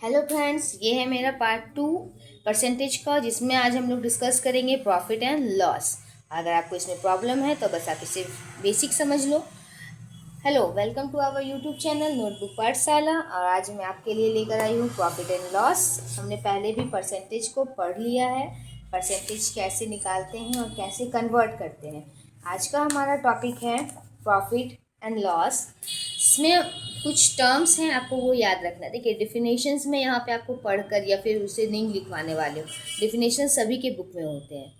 Hello friends, ये है मेरा पार्ट 2 परसेंटेज का, जिसमें आज हम लोग डिस्कस करेंगे प्रॉफिट एंड लॉस। अगर आपको इसमें प्रॉब्लम है तो बस आप इसे बेसिक समझ लो। Hello, welcome to our YouTube channel notebook Pathshala. और आज मैं आपके लिए लेकर आई हूँ प्रॉफिट एंड लॉस। हमने पहले भी परसेंटेज को पढ़ लिया है, परसेंटेज कैसे निकालते हैं और कैसे कन्वर्ट करते हैं। आज का हमारा टॉपिक है प्रॉफिट एंड लॉस। इसमें कुछ टर्म्स हैं, आपको वो याद रखना है। देखिए, डिफिनेशंस में यहाँ पे आपको पढ़कर या फिर उसे नहीं लिखवाने वाले हो, डिफिनेशन सभी के बुक में होते हैं।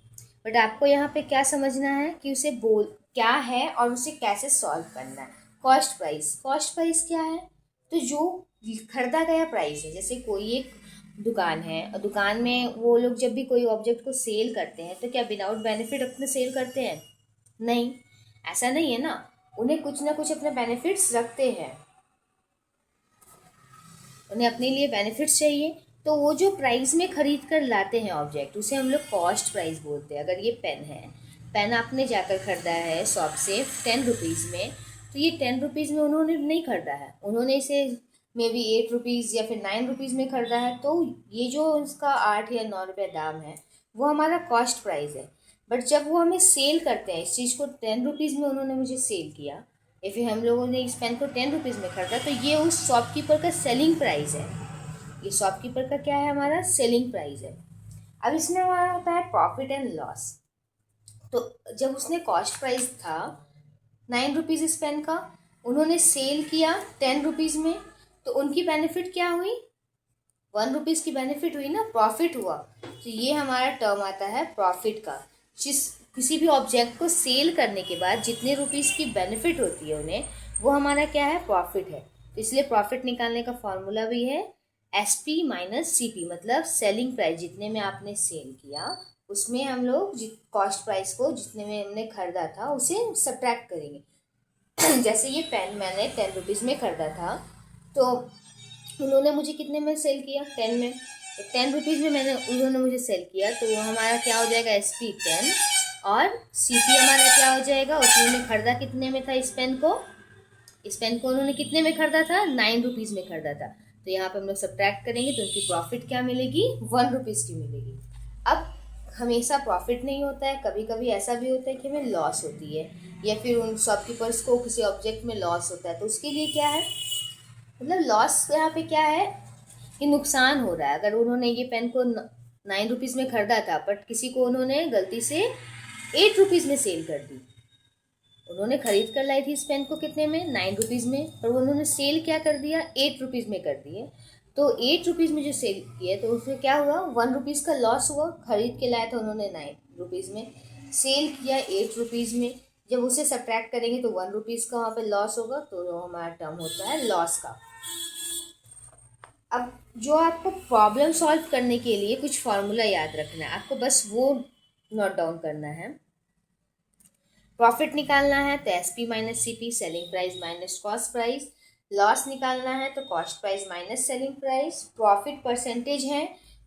बट आपको यहाँ पे क्या समझना है कि उसे बोल क्या है और उसे कैसे सॉल्व करना है। कॉस्ट प्राइस क्या है? तो जो खरीदा गया प्राइस है, जैसे कोई एक दुकान है और दुकान में वो लोग जब भी कोई ऑब्जेक्ट को सेल करते हैं तो क्या विदाउट बेनिफिट अपने सेल करते हैं? नहीं, ऐसा नहीं है ना। उन्हें कुछ ना कुछ अपने बेनिफिट्स रखते हैं, उन्हें अपने लिए बेनिफिट्स चाहिए। तो वो जो प्राइस में खरीद कर लाते हैं ऑब्जेक्ट, उसे हम लोग कॉस्ट प्राइस बोलते हैं। अगर ये पेन है, पेन आपने जाकर खरीदा है शॉप से 10 रुपीज़ में, तो ये 10 रुपीज़ में उन्होंने नहीं खरीदा है, उन्होंने इसे मे बी 8 रुपीज़ या फिर 9 रुपीज़ में खरीदा है। तो ये जो इसका 8 या 9 रुपये दाम है, वो हमारा कॉस्ट प्राइस है। बट जब वो हमें सेल करते हैं, इस चीज़ को 10 रुपीज़ में उन्होंने मुझे सेल किया या फिर हम लोगों ने इस पेन को 10 रुपीज़ में खरीदा, तो ये उस शॉपकीपर का सेलिंग प्राइस है। ये शॉपकीपर का क्या है? हमारा सेलिंग प्राइस है। अब इसमें हमारा होता है प्रॉफिट एंड लॉस। तो जब उसने कॉस्ट प्राइस था 9 रुपीज़ इस पेन का, उन्होंने सेल किया 10 रुपीज़ में, तो उनकी बेनिफिट क्या हुई? 1 रुपीज़ की बेनिफिट हुई ना, प्रॉफिट हुआ। तो ये हमारा टर्म आता है प्रॉफिट का। जिस किसी भी ऑब्जेक्ट को सेल करने के बाद जितने रुपीज़ की बेनिफिट होती है उन्हें, वो हमारा क्या है? प्रॉफिट है। तो इसलिए प्रॉफिट निकालने का फॉर्मूला भी है SP माइनस CP, मतलब सेलिंग प्राइस, जितने में आपने सेल किया उसमें हम लोग कॉस्ट प्राइस को जितने में हमने खरीदा था उसे सब्ट्रैक्ट करेंगे। जैसे ये पेन मैंने 10 रुपीज़ में खरीदा था, तो उन्होंने मुझे कितने में सेल किया? 10 में। तो 10 रुपीज़ में उन्होंने मुझे सेल किया, तो हमारा क्या हो जाएगा? SP 10। और CP हमारा क्या हो जाएगा? उन्होंने खरीदा कितने में था इस पेन को उन्होंने कितने में खरीदा था? 9 रुपीज़ में खरीदा था। तो यहाँ पे हम लोग सब्ट्रैक्ट करेंगे तो उनकी प्रॉफिट क्या मिलेगी? 1 रुपीज़ की मिलेगी। अब हमेशा प्रॉफिट नहीं होता है, कभी कभी ऐसा भी होता है कि हमें लॉस होती है, या फिर उन शॉपकीपर्स को किसी ऑब्जेक्ट में लॉस होता है। तो उसके लिए क्या है, मतलब लॉस यहाँ पे क्या है कि नुकसान हो रहा है। अगर उन्होंने ये पेन को 9 रुपीज़ में खरीदा था, बट किसी को उन्होंने गलती से 8 रुपीज़ में सेल कर दी। उन्होंने खरीद कर लाई थी इस पेन को कितने में? 9 रुपीज़ में, पर उन्होंने सेल क्या कर दिया? 8 रुपीज़ में कर दिए। तो 8 रुपीज़ में जो सेल किए, तो उसमें क्या हुआ? 1 रुपीज़ का लॉस हुआ। खरीद के लाया था उन्होंने 9 रुपीज़ में, सेल किया 8 रुपीज़ में। जब उसे सब्ट्रैक्ट करेंगे तो 1 रुपीज़ का वहाँ पे लॉस होगा, तो हमारा टर्म होता है लॉस का। अब जो आपको प्रॉब्लम सॉल्व करने के लिए कुछ फार्मूला याद रखना है, आपको बस वो नोट डाउन करना है। प्रॉफिट निकालना है तो SP minus CP, selling price minus cost price. Loss निकालना है तो cost price minus selling price. Profit percentage है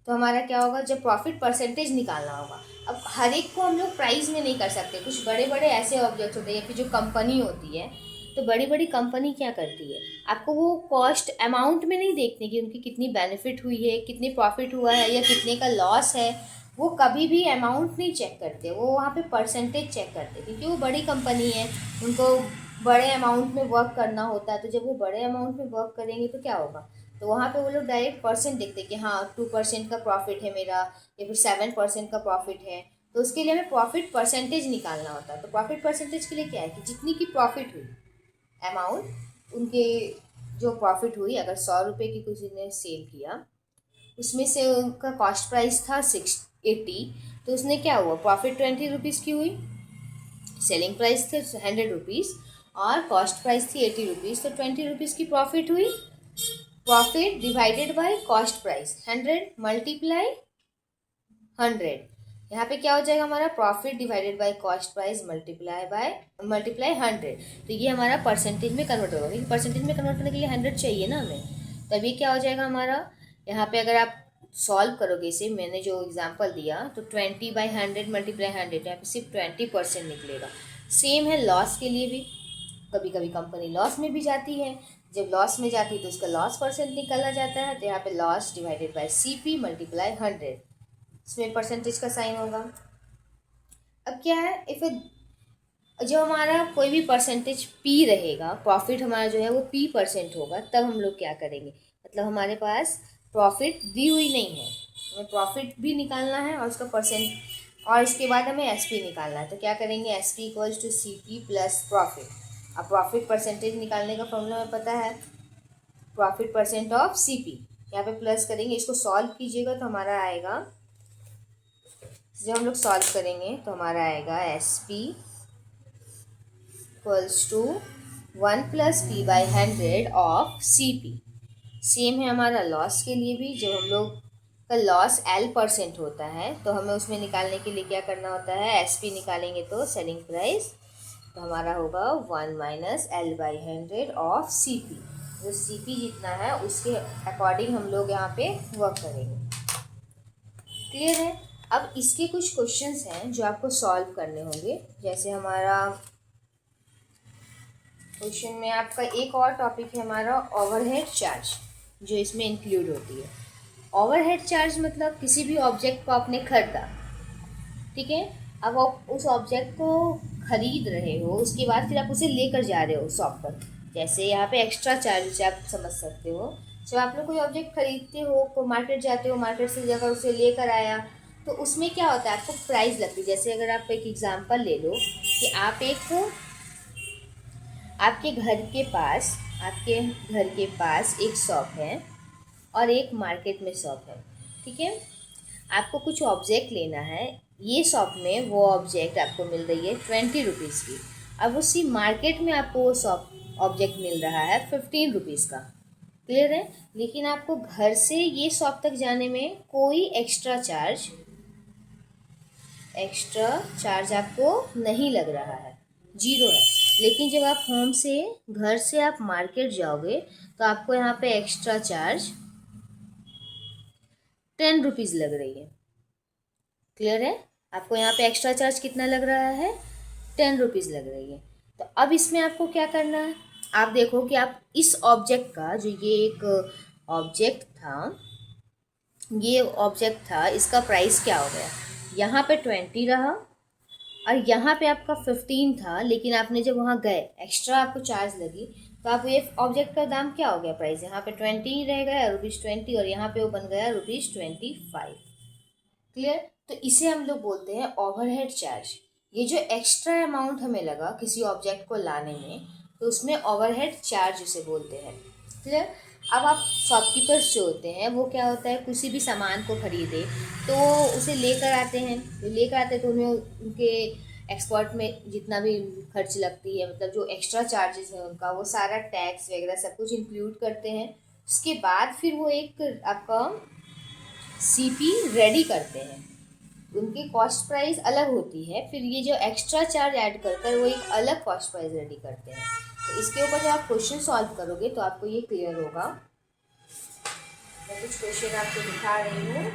तो हमारा क्या होगा? जब प्रॉफिट परसेंटेज निकालना होगा। अब हर एक को हम लोग प्राइस में नहीं कर सकते, कुछ बड़े बड़े ऐसे ऑब्जेक्ट्स होते हैं या फिर जो कंपनी होती है, तो बड़ी बड़ी कंपनी क्या करती है, आपको वो कॉस्ट अमाउंट में नहीं देखने की उनकी कितनी बेनिफिट हुई है, कितनी प्रॉफिट हुआ है या कितने का लॉस है। वो कभी भी अमाउंट नहीं चेक करते, वो वहाँ पे परसेंटेज चेक करते, क्योंकि वो बड़ी कंपनी है, उनको बड़े अमाउंट में वर्क करना होता है। तो जब वो बड़े अमाउंट में वर्क करेंगे तो क्या होगा? तो वहाँ पे वो लोग डायरेक्ट परसेंट देखते कि हाँ 2% का प्रॉफिट है मेरा, या फिर 7% का प्रॉफिट है। तो उसके लिए हमें प्रॉफिट परसेंटेज निकालना होता है। तो प्रॉफिट परसेंटेज के लिए क्या है कि जितनी की प्रॉफिट हुई अमाउंट, उनके जो प्रॉफिट हुई, अगर 100 रुपये की किसी ने सेल किया, उसमें से उनका कॉस्ट प्राइस था 680, तो उसने क्या हुआ? प्रॉफिट 20 रुपीज़ की हुई। सेलिंग प्राइस थे 100 रुपीज़ और कॉस्ट प्राइस थी 80 रुपीज़, तो 20 रुपीज़ की प्रॉफिट हुई। Profit divided by cost price, 100 multiply 100। यहाँ पे क्या हो जाएगा हमारा? Profit divided by cost price multiply 100। तो ये हमारा परसेंटेज में कन्वर्ट होगा, क्योंकि परसेंटेज में कन्वर्ट करने के लिए 100 चाहिए ना हमें। तब ये क्या हो जाएगा हमारा? यहाँ पे अगर आप सॉल्व करोगे इसे, मैंने जो एग्जांपल दिया, तो 20/100 मल्टीप्लाई 100, यहाँ पे सिर्फ 20% निकलेगा। सेम है लॉस के लिए भी, कभी कभी कंपनी लॉस में भी जाती है, जब लॉस में जाती है तो उसका लॉस परसेंट निकाला जाता है, तो यहाँ पे loss divided by CP multiply 100, इसमें परसेंटेज का साइन होगा। अब क्या है, इफ जो हमारा कोई भी परसेंटेज P रहेगा, प्रॉफिट हमारा जो है वो P% होगा, तब हम लोग क्या करेंगे, मतलब हमारे पास प्रॉफिट दी हुई नहीं है, हमें प्रॉफिट भी निकालना है और उसका परसेंट, और इसके बाद हमें SP निकालना है, तो क्या करेंगे, SP equals to CP plus profit. अब प्रॉफिट परसेंटेज निकालने का फॉर्मूला हमें पता है, प्रॉफिट परसेंट ऑफ CP, यहाँ पे प्लस करेंगे, इसको सॉल्व कीजिएगा तो हमारा आएगा, जब हम लोग सॉल्व करेंगे तो हमारा आएगा SP equals to 1 plus P/100 of CP। Same है हमारा लॉस के लिए भी, जब हम लोग का लॉस L% होता है तो हमें उसमें निकालने के लिए क्या करना होता है, SP निकालेंगे तो सेलिंग प्राइस, तो हमारा होगा 1 माइनस L/100 ऑफ CP। जो CP जितना है उसके अकॉर्डिंग हम लोग यहाँ पे वर्क करेंगे। क्लियर है। अब इसके कुछ क्वेश्चंस हैं जो आपको सॉल्व करने होंगे, जैसे हमारा क्वेश्चन में आपका एक और टॉपिक है हमारा ओवरहेड चार्ज, जो इसमें इंक्लूड होती है। ओवरहेड चार्ज मतलब किसी भी ऑब्जेक्ट को आपने खरीदा, ठीक है, अब आप उस ऑब्जेक्ट को खरीद रहे हो, उसके बाद फिर आप उसे लेकर जा रहे हो शॉप पर, जैसे यहाँ पे एक्स्ट्रा चार्ज से आप समझ सकते हो। जब आप लोग कोई ऑब्जेक्ट खरीदते हो तो मार्केट जाते हो, मार्केट से जाकर उसे लेकर आया, तो उसमें क्या होता है, आपको प्राइस लगती है। जैसे अगर आप एक एग्जांपल ले लो कि आपके घर के पास एक शॉप है और एक मार्केट में शॉप है, ठीक है, आपको कुछ ऑब्जेक्ट लेना है, ये शॉप में वो ऑब्जेक्ट आपको मिल रही है 20 रुपीज़ की, अब उसी मार्केट में आपको वो शॉप ऑब्जेक्ट मिल रहा है 15 रुपीज़ का। क्लियर है। लेकिन आपको घर से ये शॉप तक जाने में कोई एक्स्ट्रा चार्ज आपको नहीं लग रहा है, जीरो है। लेकिन जब आप घर से आप मार्केट जाओगे तो आपको यहाँ पे एक्स्ट्रा चार्ज 10 रुपीज़ लग रही है। क्लियर है। आपको यहाँ पे एक्स्ट्रा चार्ज कितना लग रहा है, 10 रुपीज़ लग रही है। तो अब इसमें आपको क्या करना है, आप देखो कि आप इस ऑब्जेक्ट का, जो ये एक ऑब्जेक्ट था, इसका प्राइस क्या हो गया, यहाँ पे 20 रहा और यहाँ पे आपका 15 था, लेकिन आपने जब वहाँ गए एक्स्ट्रा आपको चार्ज लगी, तो आप ये ऑब्जेक्ट का दाम क्या हो गया, प्राइस यहाँ पे 20 रह गया, ₹20, और यहाँ पे वो बन गया ₹25। क्लियर। तो इसे हम लोग बोलते हैं ओवरहेड चार्ज। ये जो एक्स्ट्रा अमाउंट हमें लगा किसी ऑब्जेक्ट को लाने में, तो उसमें ओवरहेड चार्ज उसे बोलते हैं। क्लियर। अब आप शॉपकीपर्स जो होते हैं वो क्या होता है, किसी भी सामान को खरीदे तो उसे लेकर आते हैं, तो उन्हें उनके एक्सपोर्ट में जितना भी खर्च लगती है, मतलब जो एक्स्ट्रा चार्जेस है उनका, वो सारा टैक्स वगैरह सब कुछ इंक्लूड करते हैं। उसके बाद फिर वो एक आपका CP रेडी करते हैं, उनकी कॉस्ट प्राइस अलग होती है, फिर ये जो एक्स्ट्रा चार्ज ऐड कर वो एक अलग कॉस्ट प्राइस रेडी करते हैं। तो इसके ऊपर जब आप क्वेश्चन सॉल्व करोगे तो आपको ये क्लियर होगा। मैं कुछ क्वेश्चन आपको दिखा रही हूँ।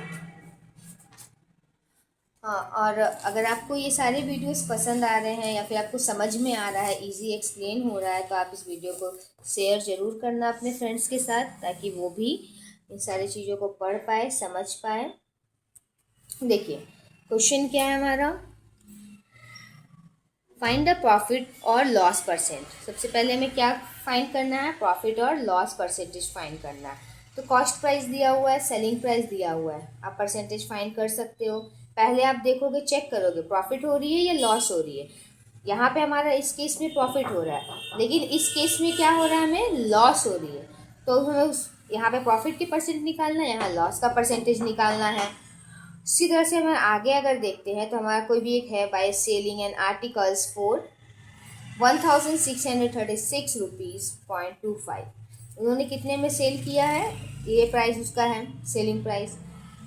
हाँ, और अगर आपको ये सारे वीडियोस पसंद आ रहे हैं या फिर आपको समझ में आ रहा है, इजी एक्सप्लेन हो रहा है, तो आप इस वीडियो को शेयर ज़रूर करना अपने फ्रेंड्स के साथ, ताकि वो भी इन सारी चीज़ों को पढ़ पाए, समझ पाए। देखिए क्वेश्चन क्या है हमारा, फाइंड द प्रॉफिट और लॉस परसेंट। सबसे पहले हमें क्या फाइंड करना है, प्रॉफिट और लॉस परसेंटेज फाइंड करना है। तो कॉस्ट प्राइस दिया हुआ है, सेलिंग प्राइस दिया हुआ है, आप परसेंटेज फाइंड कर सकते हो। पहले आप देखोगे, चेक करोगे प्रॉफिट हो रही है या लॉस हो रही है। यहाँ पे हमारा इस केस में प्रॉफिट हो रहा है, लेकिन इस केस में क्या हो रहा है, हमें लॉस हो रही है। तो हमें यहाँ पे प्रॉफिट की परसेंट निकालना है, यहाँ लॉस का परसेंटेज निकालना है। इसी तरह से हमें आगे अगर देखते हैं तो हमारा कोई भी एक है, by selling and articles for 1636 rupees .25, उन्होंने कितने में सेल किया है, ये प्राइस उसका है सेलिंग प्राइस।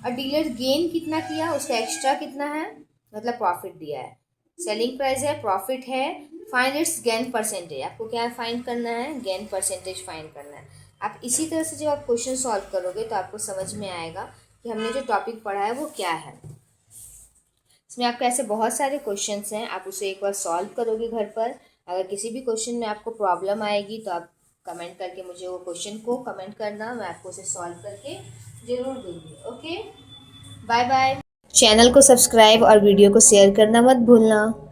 और डीलर गेन कितना किया, उसका एक्स्ट्रा कितना है, मतलब प्रॉफिट दिया है। सेलिंग प्राइस है, प्रॉफिट है, फाइंड इट्स गेन परसेंटेज, आपको क्या फाइंड करना है, गेन परसेंटेज फाइंड करना है। आप इसी तरह से जब आप क्वेश्चन सॉल्व करोगे तो आपको समझ में आएगा कि हमने जो टॉपिक पढ़ा है वो क्या है। इसमें आपके ऐसे बहुत सारे क्वेश्चंस हैं, आप उसे एक बार सॉल्व करोगे घर पर। अगर किसी भी क्वेश्चन में आपको प्रॉब्लम आएगी तो आप कमेंट करके मुझे वो क्वेश्चन को कमेंट करना, मैं आपको उसे सॉल्व करके ज़रूर दूँगी। Okay, bye bye. चैनल को सब्सक्राइब और वीडियो को शेयर करना मत भूलना।